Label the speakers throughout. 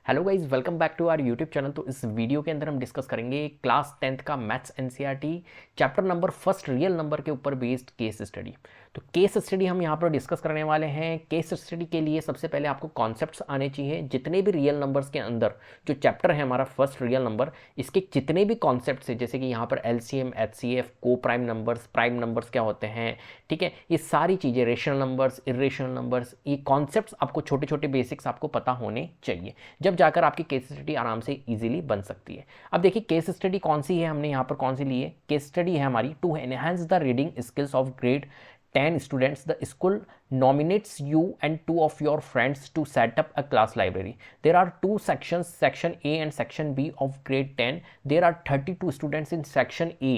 Speaker 1: Hello guys, welcome back to our YouTube channel. तो इस video के अंदर हम डिस्कस करेंगे क्लास 10th का maths NCERT chapter number first real number के ऊपर बेस्ड केस स्टडी। तो केस स्टडी हम यहाँ पर डिस्कस करने वाले हैं। केस स्टडी के लिए सबसे पहले आपको कॉन्सेप्ट्स आने चाहिए। जितने भी रियल नंबर्स के अंदर जो चैप्टर है हमारा फर्स्ट रियल नंबर, इसके जितने भी कॉन्सेप्ट्स हैं, जैसे कि यहाँ पर एलसीएम, एचसीएफ, को प्राइम नंबर्स क्या होते हैं, ठीक है, ये सारी चीज़ें, रेशनल नंबर्स, इरेशनल नंबर्स, ये कॉन्सेप्ट्स आपको छोटे छोटे बेसिक्स आपको पता होने चाहिए, जब जाकर आपकी केस स्टडी आराम से इजीली बन सकती है। अब देखिए केस स्टडी कौन सी है, हमने यहाँ पर कौन सी ली है। केस स्टडी है हमारी to enhance the reading skills of grade 10 students. The school nominates you and two of your friends to set up a class library. There are two sections, section A and section B of grade 10. There are 32 students in section A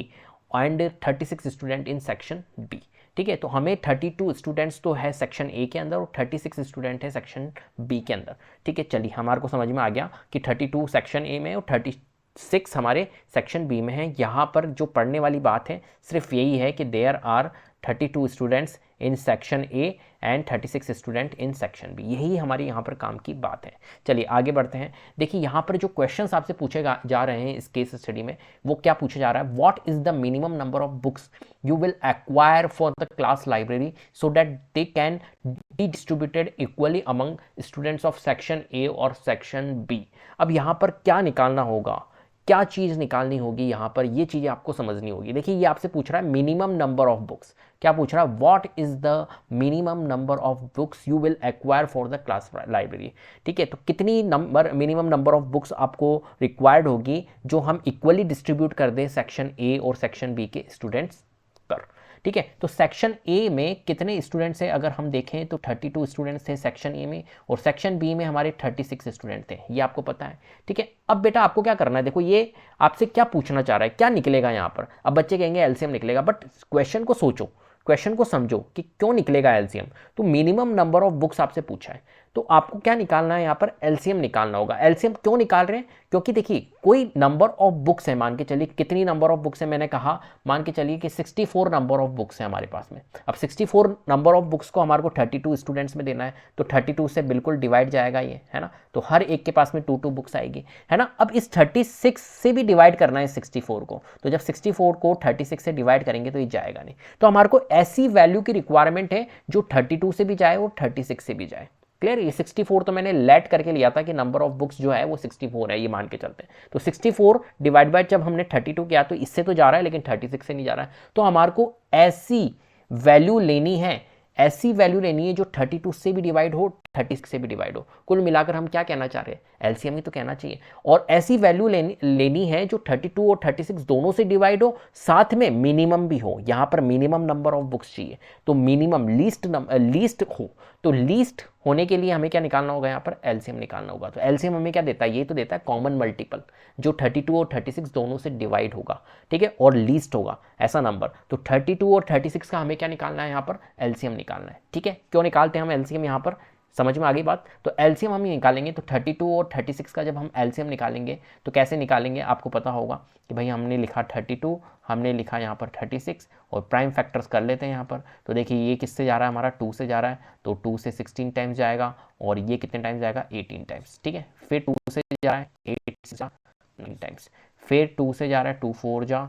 Speaker 1: and 36 students in section B. ठीक है, तो हमें 32 students तो है section A के अंदर और 36 student है सेक्शन बी के अंदर। ठीक है, चलिए हमारे को समझ में आ गया कि 32 सेक्शन ए में और 36 हमारे सेक्शन बी में है। यहाँ पर जो पढ़ने वाली बात है सिर्फ यही है कि there are 32 students in section A and 36 student in section B, यही हमारी यहाँ पर काम की बात है। चलिए आगे बढ़ते हैं। देखिए यहाँ पर जो क्वेश्चंस आपसे पूछे जा रहे हैं इस केस स्टडी में, वो क्या पूछा जा रहा है, what is the minimum number of books you will acquire for the class library so that they can be distributed equally among students of section A और सेक्शन बी। अब यहाँ पर क्या निकालना होगा, क्या चीज़ निकालनी होगी, यहाँ पर ये चीज़ें आपको समझनी होगी। देखिए ये आपसे पूछ रहा है मिनिमम नंबर ऑफ बुक्स, क्या पूछ रहा है, what is the minimum number of books you will acquire for the class library. ठीक है, तो कितनी मिनिमम नंबर ऑफ बुक्स आपको रिक्वायर्ड होगी जो हम इक्वली डिस्ट्रीब्यूट कर दें सेक्शन ए और सेक्शन बी के स्टूडेंट्स पर। ठीक है, तो सेक्शन ए में कितने स्टूडेंट्स हैं, अगर हम देखें तो 32 स्टूडेंट्स थे सेक्शन ए में और सेक्शन बी में हमारे 36 स्टूडेंट थे, ये आपको पता है। ठीक है, अब बेटा आपको क्या करना है, देखो ये आपसे क्या पूछना चाह रहा है, क्या निकलेगा यहाँ पर। अब बच्चे कहेंगे एलसीएम निकलेगा, बट क्वेश्चन को सोचो, क्वेश्चन को समझो कि क्यों निकलेगा एलसीएम। तो मिनिमम नंबर ऑफ बुक्स आपसे पूछा है, तो आपको क्या निकालना है, यहाँ पर एलसीएम निकालना होगा। एलसीएम क्यों निकाल रहे हैं, क्योंकि देखिए कोई नंबर ऑफ बुक्स है, मान के चलिए कितनी नंबर ऑफ बुक्स है, मैंने कहा मान के चलिए कि 64 नंबर ऑफ बुक्स है हमारे पास में। अब 64 नंबर ऑफ बुक्स को हमारे को 32 स्टूडेंट्स में देना है, तो 32 से बिल्कुल डिवाइड जाएगा ये, है ना, तो हर एक के पास में 2 बुक्स आएगी, है ना। अब इस 36 से भी डिवाइड करना है 64 को, तो जब 64 को 36 से डिवाइड करेंगे तो ये जाएगा नहीं। तो हमारे को ऐसी वैल्यू की रिक्वायरमेंट है जो 32 से भी जाए और 36 से भी जाए। क्लियर, ये 64 तो मैंने लेट करके लिया था कि नंबर ऑफ बुक्स जो है वो 64 है, ये मान के चलते हैं। तो 64 डिवाइड बाय जब हमने 32 किया तो इससे तो जा रहा है लेकिन 36 से नहीं जा रहा है। तो हमारे को ऐसी वैल्यू लेनी है, ऐसी वैल्यू लेनी है जो 32 से भी डिवाइड हो, 36 से भी डिवाइड हो। कुल मिलाकर हम क्या कहना चाह रहे हैं, एलसीएम ही तो कहना चाहिए। और ऐसी वैल्यू लेनी है जो 32 और 36 दोनों से डिवाइड हो, साथ में मिनिमम भी हो। यहाँ पर मिनिमम नंबर ऑफ बुक्स चाहिए, तो मिनिमम लीस्ट हो, तो लीस्ट होने के लिए हमें क्या निकालना होगा, यहाँ पर एलसीएम निकालना होगा। तो एलसीएम हमें क्या देता है, ये तो देता है कॉमन मल्टीपल जो 32 और 36 दोनों से डिवाइड होगा, ठीक है, और लीस्ट होगा ऐसा नंबर। तो 32 और 36 का हमें क्या निकालना है, यहाँ पर एलसीएम निकालना है। ठीक है, क्यों निकालते हैं हम एलसीएम, यहाँ पर समझ में आ गई बात। तो एलसीएम हम निकालेंगे, तो 32 और 36 का जब हम एलसीएम निकालेंगे तो कैसे निकालेंगे, आपको पता होगा कि भाई हमने लिखा 32, हमने लिखा यहाँ पर 36 और प्राइम फैक्टर्स कर लेते हैं यहाँ पर। तो देखिए ये किससे जा रहा है, हमारा 2 से जा रहा है, तो 2 से 16 टाइम्स जाएगा और ये कितने टाइम्स जाएगा, 18 टाइम्स। ठीक है, फिर 2 से जा रहा है 8 से जा 9 टाइम्स, फिर 2 से जा रहा है 2 4 जा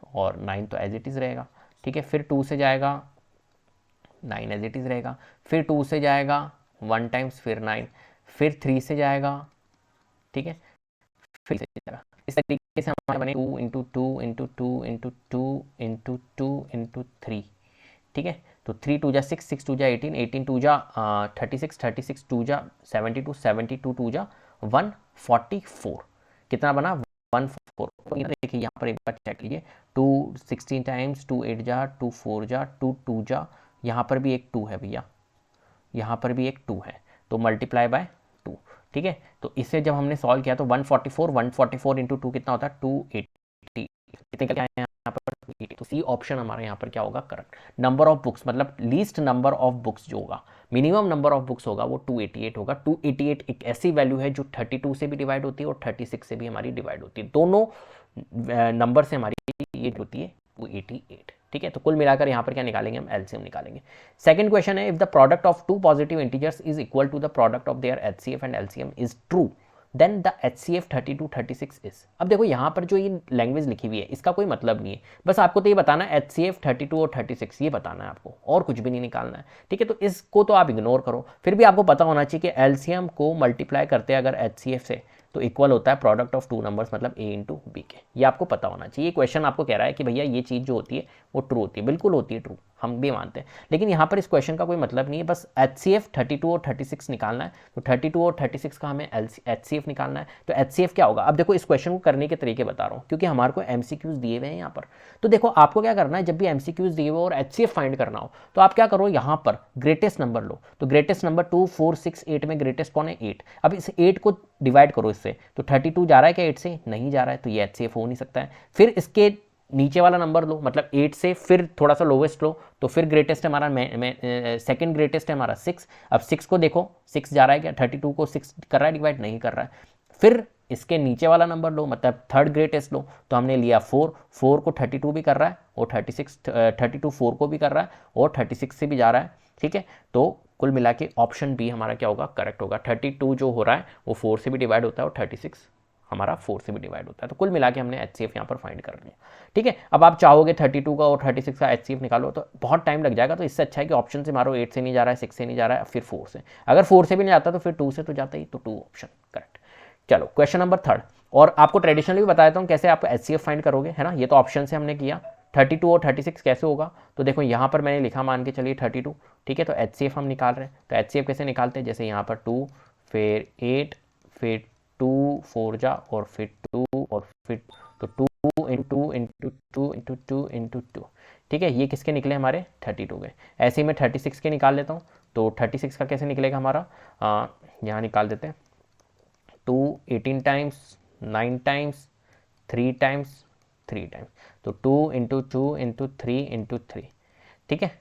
Speaker 1: और 9 तो एज इट इज़ रहेगा। ठीक है, फिर 2 से जाएगा 9 एज इट इज़ रहेगा, फिर 2 से जाएगा 1 टाइम्स, फिर 9, फिर 3 से जाएगा, ठीक है, फिर से जाएगा। इस तरीके से हमारे बने 2 into 2 into 2 into 2 into 2 into 3। ठीक है, तो 3 2 जा 6, 6 2 जा 18, 18 2 जा 36, 36 2 जा 72, 72 2 जा 144, कितना बना 144। देखिए यहाँ पर एक बार चेक कीजिए, 2 16 टाइम्स, 2 8 जा 2 4 जा 2 2 जा, यहाँ पर भी एक 2 है भैया, यहाँ पर भी एक 2 है, तो मल्टीप्लाई बाय 2। ठीक है, तो इसे जब हमने सॉल्व किया तो 144 इंटू 2 कितना होता है 280, कितने क्या है यहाँ पर 280। तो सी ऑप्शन हमारे यहाँ पर क्या होगा, करेक्ट। नंबर ऑफ बुक्स मतलब लीस्ट नंबर ऑफ बुक्स जो होगा, मिनिमम नंबर ऑफ बुक्स होगा वो 288 होगा। 288 एक ऐसी वैल्यू है जो 32 से भी डिवाइड होती है और 36 से भी हमारी डिवाइड होती है, दोनों नंबर से हमारी ये होती है 288। ठीक है, तो कुल मिलाकर यहाँ पर क्या निकालेंगे, हम एलसीएम निकालेंगे। सेकंड क्वेश्चन है, if the product of 2 positive integers is equal to the product of their HCF and LCM is true, then the HCF 32 36 is. अब देखो यहाँ पर जो ये लैंग्वेज लिखी हुई है इसका कोई मतलब नहीं है, बस आपको तो ये बताना है HCF 32 और 36 ये बताना है आपको, और कुछ भी नहीं निकालना है, ठीक है। तो इसको तो आप इग्नोर करो, फिर भी आपको पता होना चाहिए कि एलसीएम को मल्टीप्लाई करते हैं अगर HCF से तो इक्वल होता है प्रोडक्ट ऑफ टू नंबर्स मतलब A इंटू बी के। ये आपको पता होना चाहिए। क्वेश्चन आपको कह रहा है कि भैया ये चीज़ जो होती है वो ट्रू होती है, बिल्कुल होती है ट्रू, हम भी मानते हैं, लेकिन यहाँ पर इस क्वेश्चन का कोई मतलब नहीं है, बस HCF 32 और 36 निकालना है। तो 32 और 36 का हमें HCF निकालना है। तो HCF क्या होगा? अब देखो इस क्वेश्चन को करने के तरीके बता रहा हूँ क्योंकि हमारे को MCQs दिए हुए हैं यहाँ पर। तो देखो आपको क्या करना है, जब भी MCQs दिए हुए और HCF फाइंड करना हो तो आप क्या करो, यहाँ पर ग्रेटेस्ट नंबर लो। तो ग्रेटेस्ट नंबर 2 4 6 8 में ग्रेटेस्ट कौन है? 8। अब इस 8 को डिवाइड करो इससे, तो 32 जा रहा है क्या 8 से? नहीं जा रहा है, तो ये HCF हो नहीं सकता है। फिर इसके नीचे वाला नंबर लो, मतलब 8 से फिर थोड़ा सा लोवेस्ट लो, तो फिर ग्रेटेस्ट है हमारा, सेकंड ग्रेटेस्ट है हमारा 6। अब 6 को देखो, 6 जा रहा है क्या 32 को? 6 कर रहा है डिवाइड? नहीं कर रहा है। फिर इसके नीचे वाला नंबर लो, मतलब थर्ड ग्रेटेस्ट लो, तो हमने लिया 4। 4 को 32 भी कर रहा है और 32 4 को भी कर रहा है और 36 से भी जा रहा है, ठीक है। तो कुल मिला के ऑप्शन बी हमारा क्या होगा? करेक्ट होगा। 32 जो हो रहा है वो 4 से भी डिवाइड होता है और 36 हमारा 4 से भी डिवाइड होता है। तो कुल मिला के हमने HCF यहाँ पर फाइंड कर लिया, ठीक है। अब आप चाहोगे 32 का और 36 का HCF निकालो तो बहुत टाइम लग जाएगा, तो इससे अच्छा है कि ऑप्शन से मारो, 8 से नहीं जा रहा है, 6 से नहीं जा रहा है, फिर 4 से। अगर 4 से भी नहीं जाता तो फिर 2 से तो जाता ही, तो 2 ऑप्शन करेक्ट। चलो क्वेश्चन नंबर 3, और आपको ट्रेडिशनली भी बताता हूँ कैसे आप HCF फाइंड करोगे, है ना। ये तो ऑप्शन से हमने किया। 32 और 36 कैसे होगा? तो देखो यहाँ पर मैंने लिखा, मान के चलिए 32, ठीक है। तो HCF हम निकाल रहे हैं, तो HCF कैसे निकालते हैं? जैसे यहाँ पर 2 फिर 8 फिर 2 4 जा और फिर 2 और फिर, तो 2 इंटू इंटू 2 इंटू 2 इंटू 2, ठीक है। ये किसके निकले हमारे? 32 के। ऐसे ही मैं 36 के निकाल लेता हूँ। तो 36 का कैसे निकलेगा हमारा? यहाँ निकाल देते हैं। 2 18 टाइम्स, 9 टाइम्स, 3 टाइम्स, 3 टाइम्स, तो 2 इंटू 2 इंटू 3 इंटू 3, ठीक है।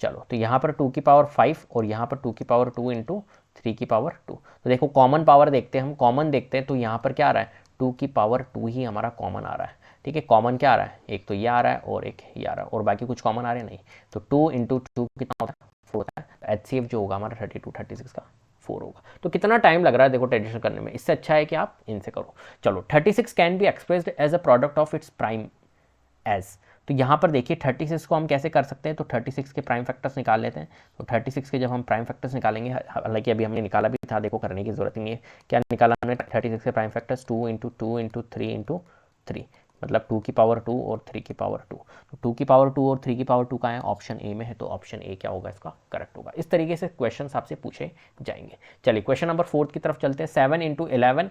Speaker 1: चलो तो यहाँ पर 2 की पावर 5 और यहाँ पर 2 की पावर 2 इंटू 3 की पावर 2। तो देखो कॉमन पावर देखते हैं, हम कॉमन देखते हैं, तो यहाँ पर क्या आ रहा है? 2 की पावर 2 ही हमारा कॉमन आ रहा है, ठीक है। कॉमन क्या आ रहा है? एक तो ये आ रहा है और एक ये आ रहा है, और बाकी कुछ कॉमन आ रहे हैं नहीं। तो 2 इंटू 2 कितना होता है? 4 होता है। तो HCF जो होगा हमारा 32 36 का 4 होगा। तो कितना टाइम लग रहा है देखो ट्रेडिशन करने में, इससे अच्छा है कि आप इनसे करो। चलो 36 can be expressed as a product of its prime age. तो यहाँ पर देखिए 36 को हम कैसे कर सकते हैं, तो 36 के प्राइम फैक्टर्स निकाल लेते हैं। तो 36 के जब हम प्राइम फैक्टर्स निकालेंगे, हालांकि अभी हमने निकाला भी था, देखो करने की जरूरत नहीं है। क्या निकाला हमने? 36 के prime factors 2 into 2 into 3 into 3, मतलब 2 की पावर 2 और 3 की पावर 2। तो 2 की पावर 2 और 3 की पावर 2 का है? ऑप्शन ए में है, तो ऑप्शन ए क्या होगा इसका? करेक्ट होगा। इस तरीके से क्वेश्चन आपसे पूछे जाएंगे। चलिए क्वेश्चन नंबर 4 की तरफ चलते हैं। 7 into 11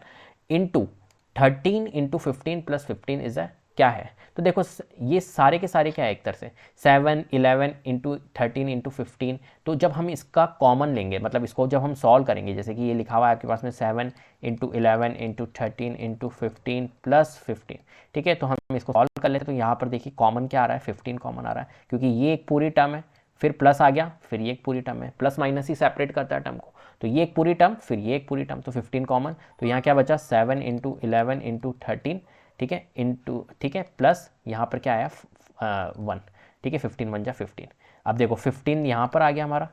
Speaker 1: into 13 into 15 plus 15 is a क्या है? तो देखो ये सारे के सारे क्या है एक तरह से 7 11 इंटू 13 इंटू 15। तो जब हम इसका कॉमन लेंगे, मतलब इसको जब हम सॉल्व करेंगे, जैसे कि ये लिखा हुआ है आपके पास में 7 इंटू 11 इंटू 13 इंटू 15 प्लस 15, ठीक है। तो हम इसको सॉल्व कर लेते हैं। तो यहाँ पर देखिए कॉमन क्या आ रहा है? 15 कॉमन आ रहा है, क्योंकि ये एक पूरी टर्म है, फिर प्लस आ गया, फिर ये एक पूरी टर्म है, प्लस माइनस ही सेपरेट करता है टर्म को। तो ये एक पूरी टर्म, फिर ये एक पूरी टर्म, तो 15 कॉमन। तो यहाँ क्या बचा? 7 इंटू 11 इंटू 13, ठीक है, इंटू, ठीक है, प्लस यहाँ पर क्या आया? 1, ठीक है। 15 बन जा 15। अब देखो 15 यहाँ पर आ गया हमारा,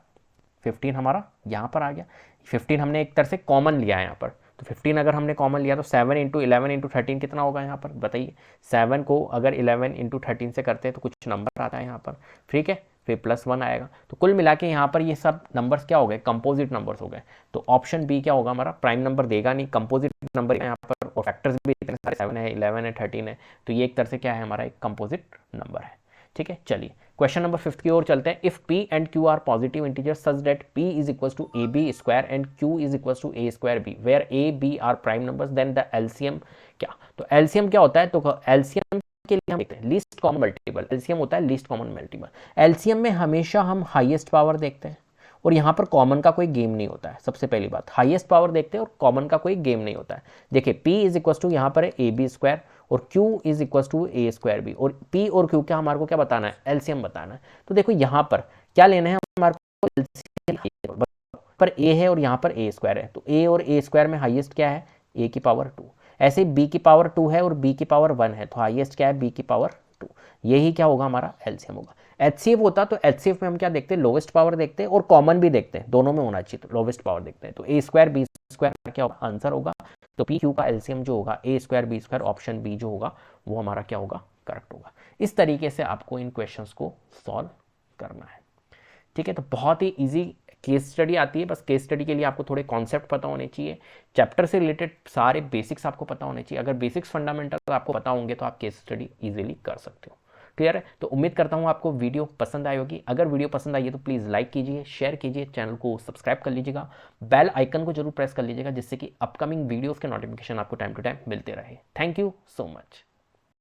Speaker 1: 15 हमारा यहाँ पर आ गया। 15 हमने एक तरह से कॉमन लिया है यहाँ पर, तो 15 अगर हमने कॉमन लिया तो 7 इंटू 11 इंटू 13 कितना होगा यहाँ पर? बताइए। 7 को अगर 11 इंटू 13 से करते हैं तो कुछ नंबर आता है यहाँ पर, ठीक है, फिर प्लस 1 आएगा। तो कुल मिला के यहाँ पर ये सब नंबर्स क्या हो गए? कंपोजिट नंबर्स हो गए। तो ऑप्शन बी क्या होगा हमारा? प्राइम नंबर देगा नहीं, कंपोजिट नंबर यहाँ पर, और फैक्टर्स भी इतने सारे 7 है, 11 है, 13 है, तो ये एक तरह से क्या है? हमारा एक कंपोजिट नंबर है, ठीक है। चलिए क्वेश्चन नंबर 5 की ओर चलते हैं। If P and Q are positive integers such that P is equal to AB square and Q is equal to A square B, where A B are prime numbers, then the LCM क्या? तो LCM क्या होता है? तो LCM के लिए हम देखते हैं लीस्ट कॉमन मल्टीपल। एलसीएम होता है लीस्ट कॉमन मल्टीपल। एलसीएम में हमेशा हम हाईएस्ट पावर देखते हैं, और यहाँ पर कॉमन का कोई गेम नहीं होता है। सबसे पहली बात, हाईएस्ट पावर देखते हैं और कॉमन का कोई गेम नहीं होता है। देखिए P इज इक्वल टू यहाँ पर है AB स्क्वायर और Q is equal to A square B, और P और Q का हमारे को क्या बताना है? एलसीएम बताना है। तो देखो यहाँ पर क्या लेना है हमारे को? एलसीएम पर A है और यहाँ पर A स्क्वायर है, तो A और A स्क्वायर में हाईएस्ट क्या है? A की पावर 2। ऐसे ही B की पावर 2 है और B की पावर 1 है, तो हाईएस्ट क्या है? B की पावर 2। यही क्या होगा? हमारा एलसीएम होगा। HCF होता तो HCF में हम क्या देखते हैं? लोवेस्ट पावर देखते हैं और कॉमन भी देखते हैं, दोनों में होना चाहिए, तो लोवेस्ट पावर देखते हैं। तो A स्क्वायर B स्क्वायर क्या होगा? आंसर होगा। तो पी क्यू का एलसीएम जो होगा a square b square, option b जो होगा वो हमारा क्या होगा, करेक्ट होगा। इस तरीके से आपको इन क्वेश्चंस को सॉल्व करना है, ठीक है। तो बहुत ही इजी केस स्टडी आती है, बस केस स्टडी के लिए आपको थोड़े कॉन्सेप्ट पता होने चाहिए, चैप्टर से रिलेटेड सारे बेसिक्स आपको पता होने चाहिए। अगर बेसिक्स फंडामेंटल आपको पता होंगे तो आप केस स्टडी इजीली कर सकते हो। क्लियर है? तो उम्मीद करता हूँ आपको वीडियो पसंद आई होगी। अगर वीडियो पसंद आई है तो प्लीज़ लाइक कीजिए, शेयर कीजिए, चैनल को सब्सक्राइब कर लीजिएगा, बेल आइकन को जरूर प्रेस कर लीजिएगा, जिससे कि अपकमिंग वीडियोज़ के नोटिफिकेशन आपको टाइम टू टाइम मिलते रहे। Thank you so much.